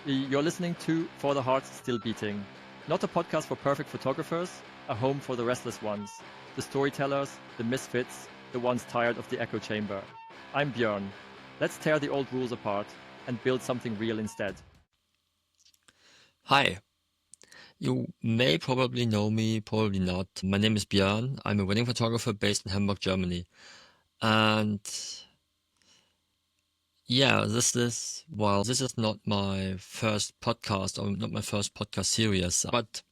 You're listening to For the Heart Still Beating, not a podcast for perfect photographers, a home for the restless ones, the storytellers, the misfits, the ones tired of the echo chamber. I'm Björn. Let's tear the old rules apart and build something real instead. Hi. You may probably know me, probably not. My name is Björn. I'm a wedding photographer based in Hamburg, Germany. And yeah, this is not my first podcast or not my first podcast series, but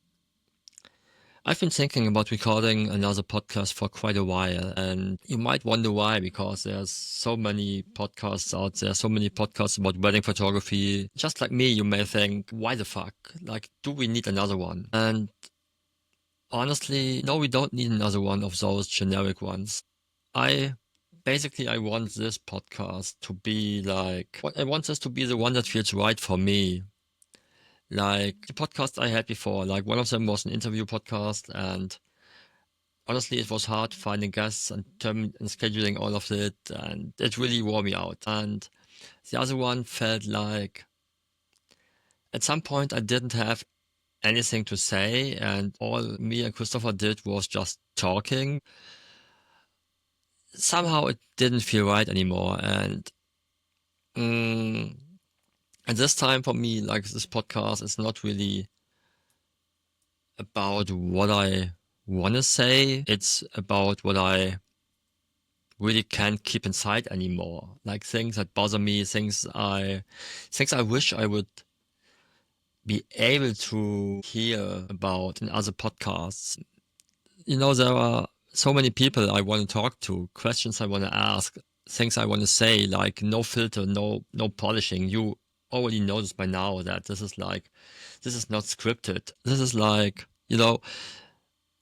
I've been thinking about recording another podcast for quite a while, and you might wonder why, because there's so many podcasts out there, so many podcasts about wedding photography. Just like me, you may think, why the fuck? Like, do we need another one? And honestly, no, we don't need another one of those generic ones. I want this podcast to be I want this to be the one that feels right for me. Like the podcast I had before, like one of them was an interview podcast, and honestly, it was hard finding guests and scheduling all of it, and it really wore me out. And the other one felt like at some point I didn't have anything to say, and all me and Christopher did was just talking. Somehow it didn't feel right anymore, and this time for me, like this podcast is not really about what I want to say. It's about what I really can't keep inside anymore. Like things that bother me, things I wish I would be able to hear about in other podcasts. You know, there are so many people I want to talk to, questions I want to ask, things I want to say, like no filter, no polishing. You already know this by now, that this is not scripted. This is like, you know,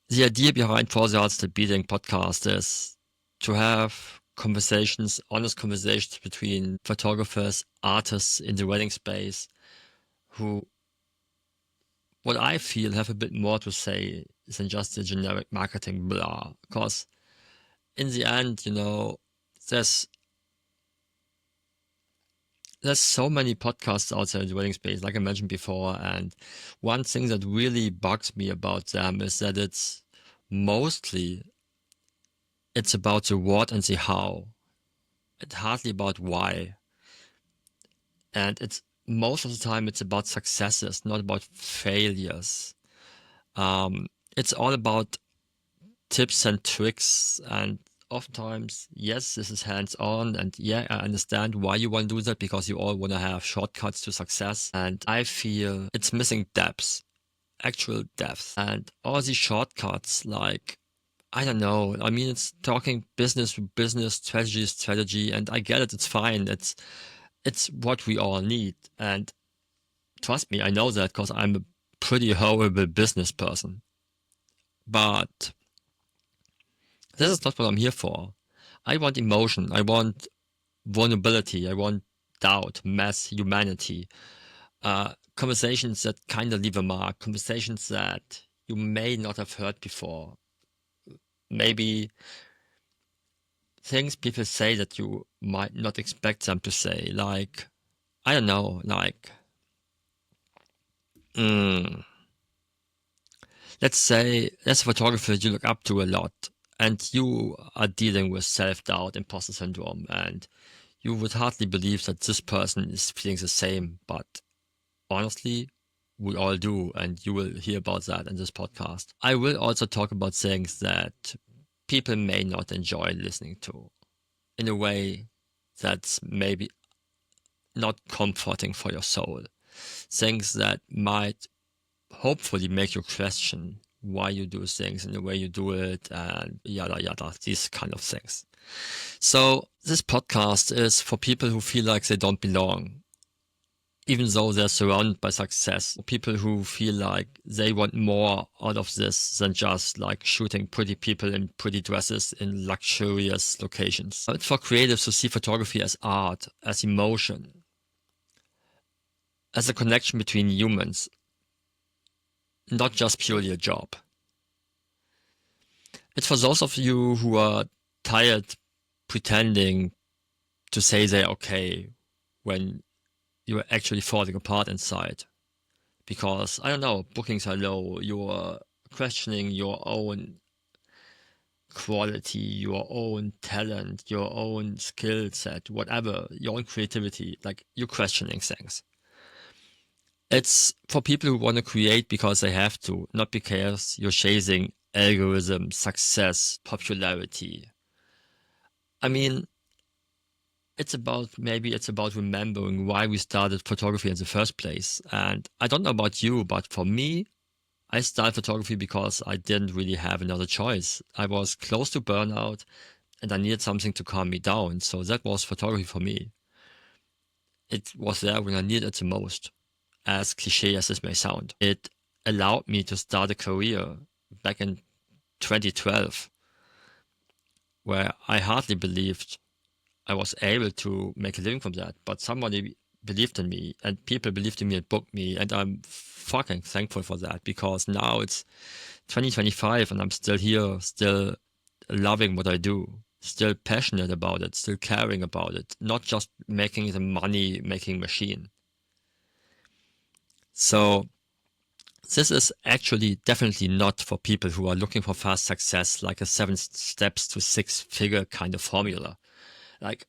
the idea behind For the Heart Still Beating podcast is to have conversations, honest conversations between photographers, artists in the wedding space who, what I feel, have a bit more to say than just the generic marketing blah. Because in the end, you know, there's so many podcasts out there in the wedding space, like I mentioned before, and one thing that really bugs me about them is that it's about the what and the how. It's hardly about why. And it's most of the time it's about successes, not about failures. It's all about tips and tricks, and oftentimes, yes, this is hands-on, and yeah, I understand why you want to do that, because you all want to have shortcuts to success, and I feel it's missing depth, actual depth, and all these shortcuts, like, I don't know, I mean, it's talking business to business, strategy, and I get it, it's fine, it's what we all need, and trust me, I know that, because I'm a pretty horrible business person, but this is not what I'm here for. I want emotion. I want vulnerability. I want doubt, mess, humanity. Conversations that kind of leave a mark. Conversations that you may not have heard before. Maybe things people say that you might not expect them to say. Like, I don't know, like, let's say as a photographer you look up to a lot, and you are dealing with self-doubt, imposter syndrome, and you would hardly believe that this person is feeling the same, but honestly, we all do, and you will hear about that in this podcast. I will also talk about things that people may not enjoy listening to in a way that's maybe not comforting for your soul. Things that might hopefully make you question why you do things and the way you do it, and yada yada, these kind of things. So this podcast is for people who feel like they don't belong, even though they're surrounded by success. People who feel like they want more out of this than just like shooting pretty people in pretty dresses in luxurious locations. It's for creatives who see photography as art, as emotion, as a connection between humans, not just purely a job. It's for those of you who are tired pretending to say they're okay when you're actually falling apart inside. Because, I don't know, bookings are low, you're questioning your own quality, your own talent, your own skill set, whatever, your own creativity, like you're questioning things. It's for people who want to create because they have to, not because you're chasing algorithm, success, popularity. I mean, maybe it's about remembering why we started photography in the first place. And I don't know about you, but for me, I started photography because I didn't really have another choice. I was close to burnout and I needed something to calm me down. So that was photography for me. It was there when I needed it the most, as cliche as this may sound. It allowed me to start a career back in 2012, where I hardly believed I was able to make a living from that. But somebody believed in me and people believed in me and booked me. And I'm fucking thankful for that, because now it's 2025 and I'm still here, still loving what I do, still passionate about it, still caring about it, not just making the money making machine. So this is actually definitely not for people who are looking for fast success, like a 7 steps to 6-figure kind of formula. Like,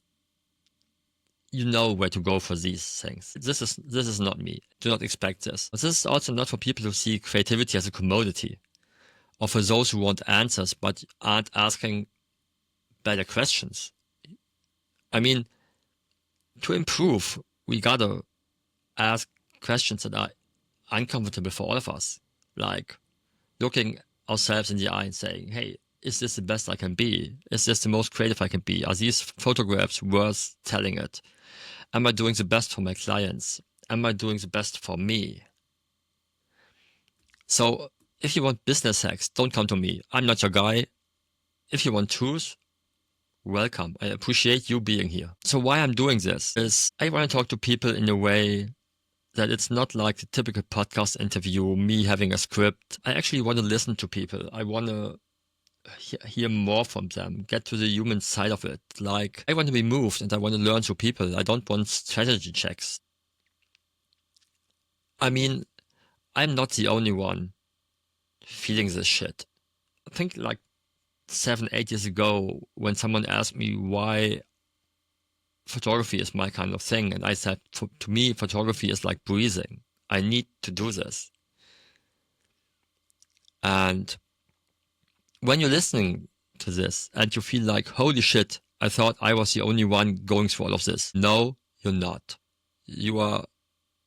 you know where to go for these things. This is not me. Do not expect this. But this is also not for people who see creativity as a commodity, or for those who want answers but aren't asking better questions. I mean, to improve, we gotta ask questions that are uncomfortable for all of us. Like looking ourselves in the eye and saying, hey, is this the best I can be? Is this the most creative I can be? Are these photographs worth telling it? Am I doing the best for my clients? Am I doing the best for me? So if you want business hacks, don't come to me. I'm not your guy. If you want truth, welcome. I appreciate you being here. So why I'm doing this is I want to talk to people in a way that it's not like the typical podcast interview, me having a script. I actually want to listen to people. I want to hear more from them, get to the human side of it. Like, I want to be moved and I want to learn through people. I don't want strategy checks. I mean, I'm not the only one feeling this shit. I think like 7, 8 years ago, when someone asked me why photography is my kind of thing, and I said, to me, photography is like breathing. I need to do this. And when you're listening to this and you feel like, holy shit, I thought I was the only one going through all of this. No, you're not. You are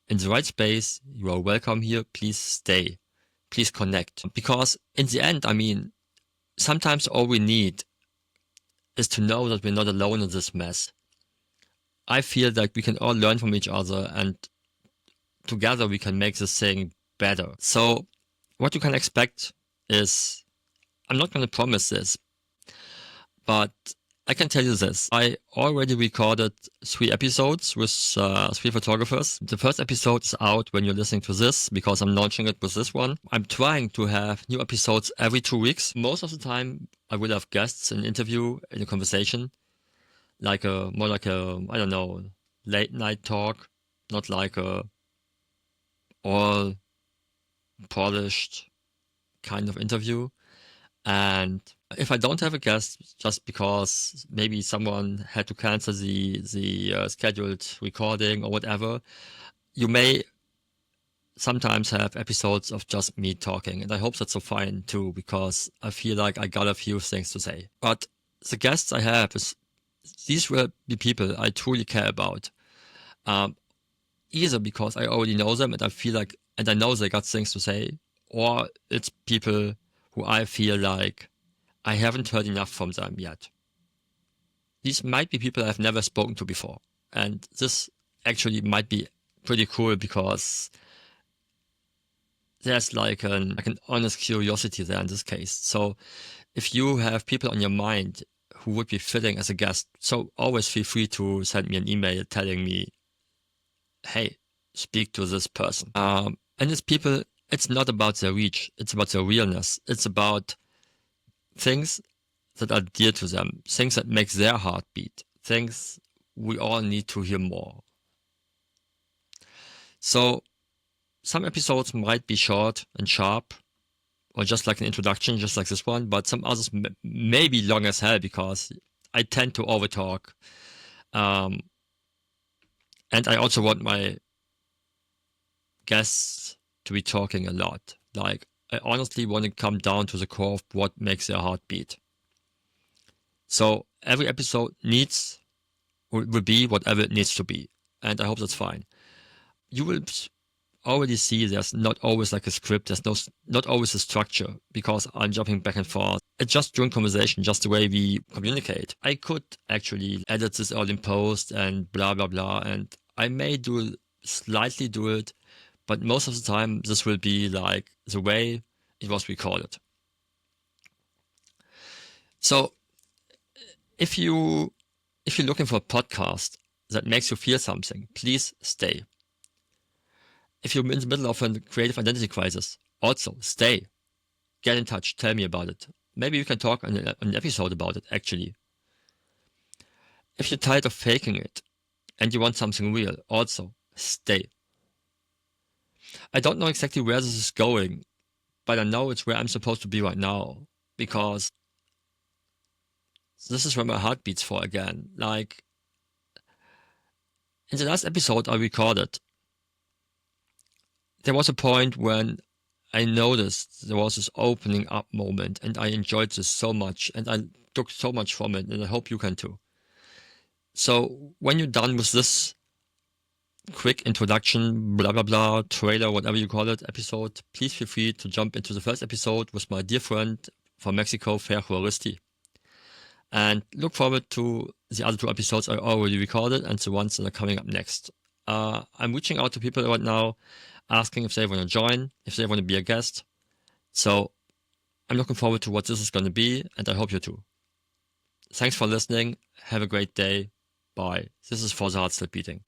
in the right space. You are welcome here. Please stay. Please connect. Because in the end, I mean, sometimes all we need is to know that we're not alone in this mess. I feel like we can all learn from each other and together we can make this thing better. So what you can expect is, I'm not going to promise this, but I can tell you this. I already recorded 3 episodes with 3 photographers. The first episode is out when you're listening to this, because I'm launching it with this one. I'm trying to have new episodes every 2 weeks. Most of the time I will have guests in an interview, in a conversation, more like a, I don't know, late night talk, not like a all polished kind of interview. And if I don't have a guest, just because maybe someone had to cancel the scheduled recording or whatever, you may sometimes have episodes of just me talking. And I hope that's so fine too, because I feel like I got a few things to say. But the guests I have, these will be people I truly care about. Either because I already know them and I feel like, and I know they got things to say, or it's people who I feel like I haven't heard enough from them yet. These might be people I've never spoken to before. And this actually might be pretty cool, because there's like an honest curiosity there in this case. So if you have people on your mind who would be fitting as a guest, so always feel free to send me an email telling me, hey, speak to this person. And it's people, it's not about their reach, it's about their realness. It's about things that are dear to them, things that make their heart beat, things we all need to hear more. So some episodes might be short and sharp, or just like an introduction, just like this one, but some others may be long as hell because I tend to overtalk. And I also want my guests to be talking a lot. Like, I honestly want to come down to the core of what makes their heart beat. So every episode will be whatever it needs to be. And I hope that's fine. You will already see there's not always like a script, there's not always a structure because I'm jumping back and forth. It's just during conversation, just the way we communicate. I could actually edit this all in post and blah blah blah, and I may slightly do it, but most of the time this will be like the way it was recorded. So if you're looking for a podcast that makes you feel something, please stay. If you're in the middle of a creative identity crisis, also stay. Get in touch, tell me about it. Maybe we can talk on an episode about it, actually. If you're tired of faking it and you want something real, also stay. I don't know exactly where this is going, but I know it's where I'm supposed to be right now, because this is where my heart beats for again. Like, in the last episode I recorded, there was a point when I noticed there was this opening up moment, and I enjoyed this so much, and I took so much from it, and I hope you can too. So when you're done with this quick introduction, blah blah blah, trailer, whatever you call it, episode, please feel free to jump into the first episode with my dear friend from Mexico, FTHSB. And look forward to the other 2 episodes I already recorded and the ones that are coming up next. I'm reaching out to people right now, asking if they want to join, if they want to be a guest. So I'm looking forward to what this is going to be, and I hope you too. Thanks for listening. Have a great day. Bye. This is For the Heart Still Beating.